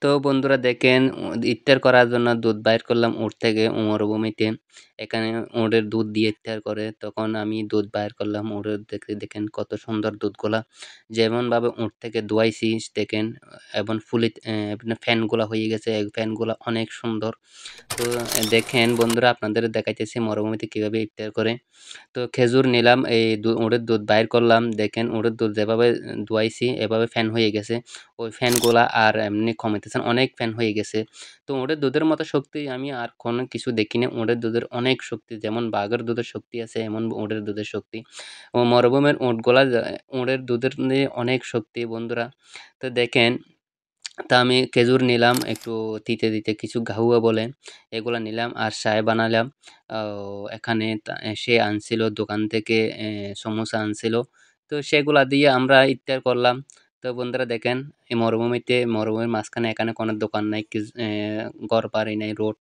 তো বন্ধুরা দেখেন ইফতার করার জন্য দুধ বাইর করলাম উট থেকে মরুভূমিতে। এখানে উটের দুধ দিয়ে ইফতার করে। তখন আমি দুধ বাইর করলাম উটের থেকে দেখেন কত সুন্দর দুধগুলা। যেমনভাবে উট থেকে দুয়াইছি দেখেন এবং আপনার ফ্যানগুলা হয়ে গেছে। এই ফ্যানগুলা অনেক সুন্দর। তো দেখেন বন্ধুরা আপনাদের দেখাইতেছি মরুভূমিতে কিভাবে ইফতার করে। তো খেজুর নিলাম এই উটের দুধ বাইর করলাম। দেখেন উটের দুধ যেভাবে দুয়াইছি এভাবে ফ্যান হয়ে গেছে। ওই ফ্যানগুলা আর এমনি কমাইতেছে না, অনেক ফ্যান হয়ে গেছে। তো উটের দুধের মতো শক্তি আমি আর কোনো কিছু দেখি নাই। উটের দুধের অনেক শক্তি যেমন বাঘের দুধের শক্তি আছে এমন উটের দুধের শক্তি। ও মরুভূমির উটগুলা উটের দুধের নিয়ে অনেক শক্তি বন্ধুরা। তো দেখেন তা আমি খেজুর নিলাম একটু তিতে কিছু গাহুয়া বলে এগুলা নিলাম আর চায় বানালাম। এখানে সে আনছিল দোকান থেকে সমোসা আনছিল। তো সেগুলা দিয়ে আমরা ইফতার করলাম। তো বন্ধুরা দেখেন এই মরুভূমির মাঝখানে এখানে কোনো দোকান নাই, ঘরবাড়ি নাই, রোড